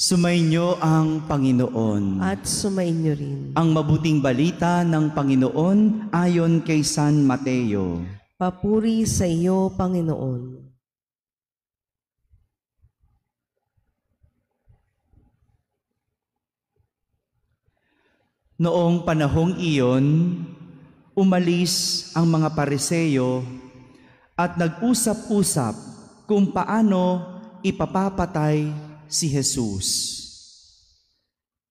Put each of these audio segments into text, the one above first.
Sumainyo ang Panginoon. At sumainyo rin. Ang mabuting balita ng Panginoon ayon kay San Mateo. Papuri sa iyo, Panginoon. Noong panahong iyon, umalis ang mga Pariseo at nag-usap-usap kung paano ipapapatay si Jesus.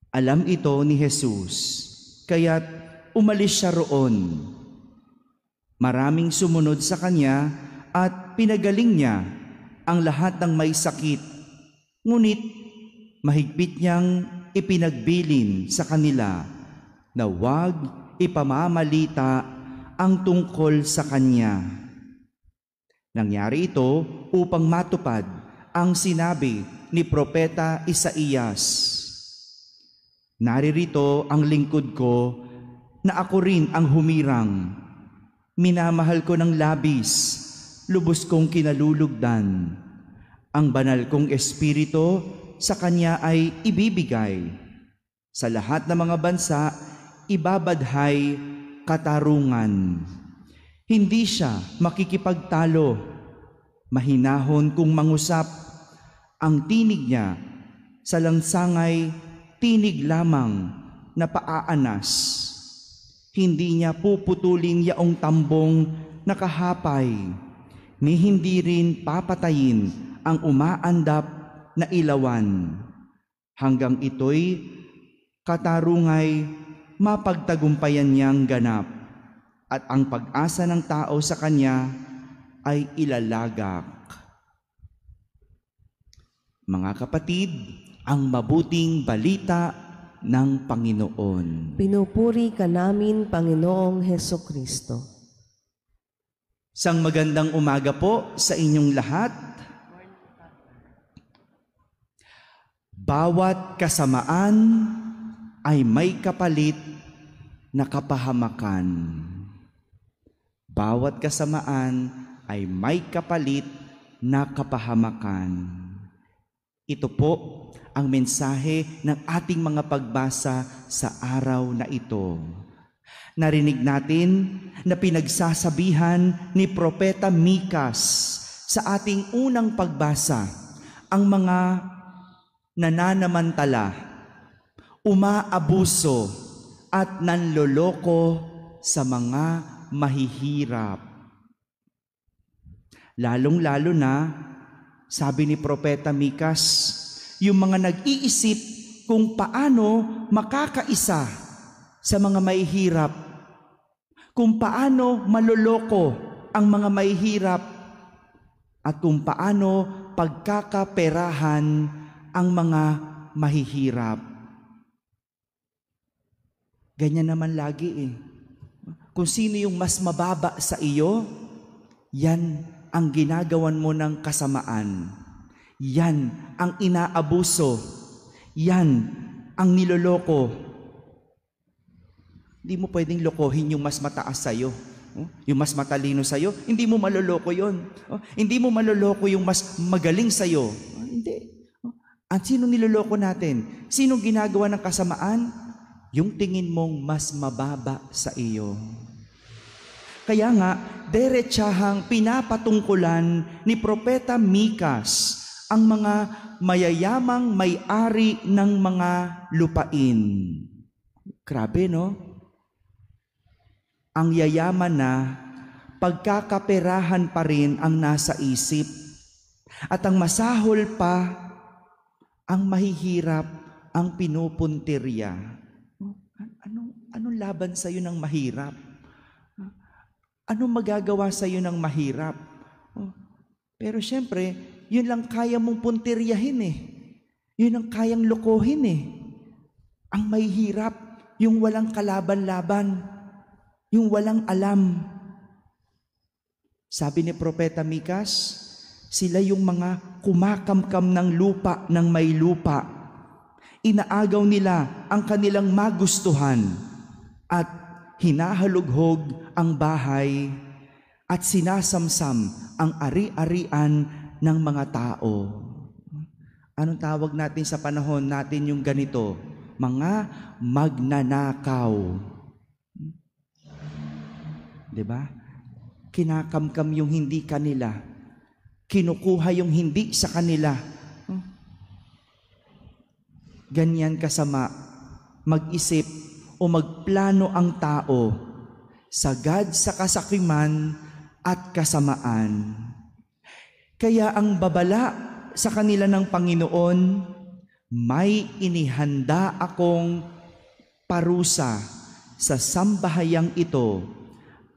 Alam ito ni Jesus, kaya't umalis siya roon. Maraming sumunod sa kanya at pinagaling niya ang lahat ng may sakit. Ngunit mahigpit niyang ipinagbilin sa kanila na huwag ipamamalita ang tungkol sa kanya. Nangyari ito upang matupad ang sinabi ni Propeta Isaías. Naririto ang lingkod ko na ako rin ang humirang. Minamahal ko ng labis, lubos kong kinalulugdan. Ang banal kong espiritu sa kanya ay ibibigay. Sa lahat ng mga bansa, ibabadhay katarungan. Hindi siya makikipagtalo, mahinahon kung mangusap. Ang tinig niya sa lansangay tinig lamang na paaanas. Hindi niya puputulin yaong tambong nakahapay, ni hindi rin papatayin ang umaandap na ilawan. Hanggang ito'y katarungay mapagtagumpayan niyang ganap, at ang pag-asa ng tao sa kanya ay ilalagak. Mga kapatid, ang mabuting balita ng Panginoon. Pinupuri ka namin, Panginoong Hesukristo. Sang magandang umaga po sa inyong lahat. Bawat kasamaan ay may kapalit na kapahamakan. Bawat kasamaan ay may kapalit na kapahamakan. Ito po ang mensahe ng ating mga pagbasa sa araw na ito. Narinig natin na pinagsasabihan ni Propeta Mikas sa ating unang pagbasa ang mga nananamantala, umaabuso at nanloloko sa mga mahihirap. Lalong-lalo na, sabi ni Propeta Mikas, yung mga nag-iisip kung paano makakaisa sa mga mahihirap, kung paano maloloko ang mga mahihirap, at kung paano pagkakaperahan ang mga mahihirap. Ganyan naman lagi Kung sino yung mas mababa sa iyo, yan ang ginagawan mo ng kasamaan. Yan ang inaabuso. Yan ang niloloko. Hindi mo pwedeng lokohin yung mas mataas sa'yo. Yung mas matalino sa'yo, hindi mo maloloko yon. Hindi mo maloloko yung mas magaling sa'yo. Hindi. At sino niloloko natin? Sinong ginagawa ng kasamaan? Yung tingin mong mas mababa sa iyo. Kaya nga, derechahang pinapatungkulan ni Propeta Mikas ang mga mayayamang may-ari ng mga lupain. Grabe, no? Ang yayaman na pagkakaperahan pa rin ang nasa isip, at ang masahol pa, ang mahihirap ang pinupuntirya. Anong laban sa'yo ng mahirap? Anong magagawa sa iyo ng mahirap? Pero siyempre, yun lang kaya mong puntiryahin Yun ang kayang lokohin Ang mahirap, yung walang kalaban-laban, yung walang alam. Sabi ni Propeta Mikas, sila yung mga kumakamkam ng lupa ng may lupa. Inaagaw nila ang kanilang magustuhan at hinahalughog ang bahay at sinasamsam ang ari-arian ng mga tao. Anong tawag natin sa panahon natin yung ganito? Mga magnanakaw. Diba? Kinakamkam yung hindi kanila. Kinukuha yung hindi sa kanila. Ganyan kasama mag-isip o magplano ang tao, sagad sa kasakiman at kasamaan. Kaya ang babala sa kanila ng Panginoon, may inihanda akong parusa sa sambahayang ito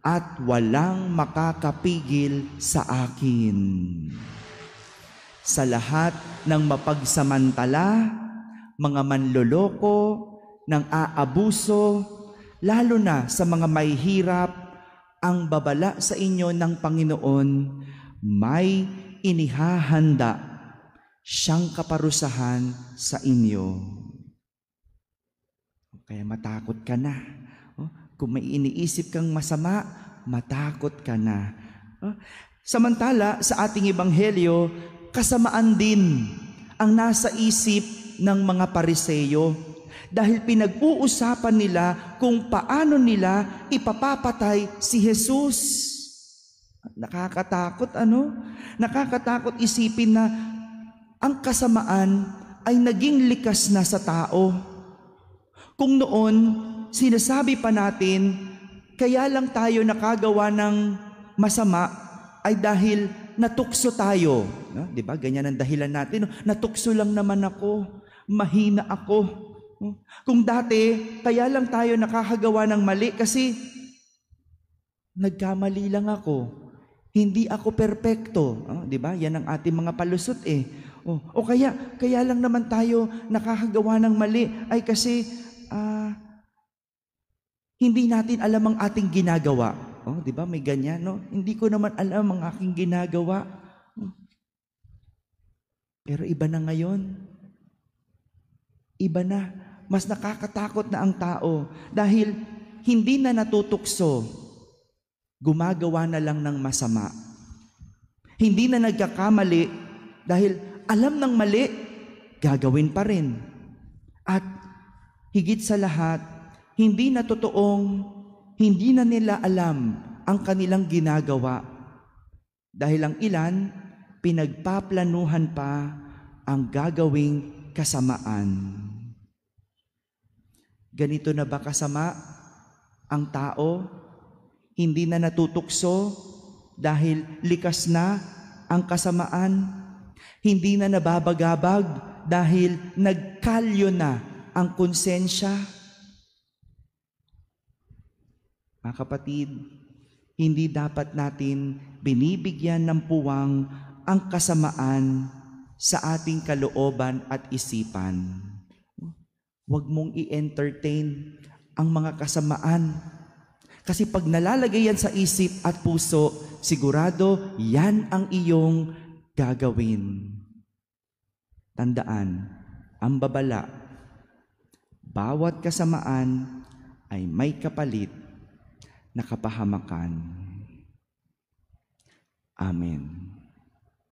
at walang makakapigil sa akin. Sa lahat ng mapagsamantala, mga manloloko, ng aabuso, lalo na sa mga may hirap, ang babala sa inyo ng Panginoon, may inihahanda siyang kaparusahan sa inyo. Kaya matakot ka na. Kung may iniisip kang masama, matakot ka na. Samantala, sa ating ebanghelyo, kasamaan din ang nasa isip ng mga Pariseyo dahil pinag-uusapan nila kung paano nila ipapapatay si Jesus. Nakakatakot, ano? Nakakatakot isipin na ang kasamaan ay naging likas na sa tao. Kung noon, sinasabi pa natin, kaya lang tayo nakagawa ng masama ay dahil natukso tayo. No? Diba? Ganyan ang dahilan natin. Natukso lang naman ako. Mahina ako. Kung dati, kaya lang tayo nakakagawa ng mali kasi nagkamali lang ako. Hindi ako perpekto. Diba? Yan ang ating mga palusot eh. O kaya lang naman tayo nakakagawa ng mali ay kasi hindi natin alam ang ating ginagawa. Diba? May ganyan, no? Hindi ko naman alam ang aking ginagawa. Pero iba na ngayon. Iba na. Mas nakakatakot na ang tao dahil hindi na natutukso. Gumagawa na lang ng masama. Hindi na nagkakamali dahil alam ng mali, gagawin pa rin. At higit sa lahat, hindi na totoong, hindi na nila alam ang kanilang ginagawa. Dahil ang ilan, pinagpaplanuhan pa ang gagawing kasamaan. Ganito na ba kasama ang tao? Hindi na natutukso dahil likas na ang kasamaan. Hindi na nababagabag dahil nagkalyo na ang konsensya. Mga kapatid, hindi dapat natin binibigyan ng puwang ang kasamaan sa ating kalooban at isipan. Huwag mong i-entertain ang mga kasamaan. Kasi pag nalalagay yan sa isip at puso, sigurado yan ang iyong gagawin. Tandaan, ang babala, bawat kasamaan ay may kapalit na kapahamakan. Amen.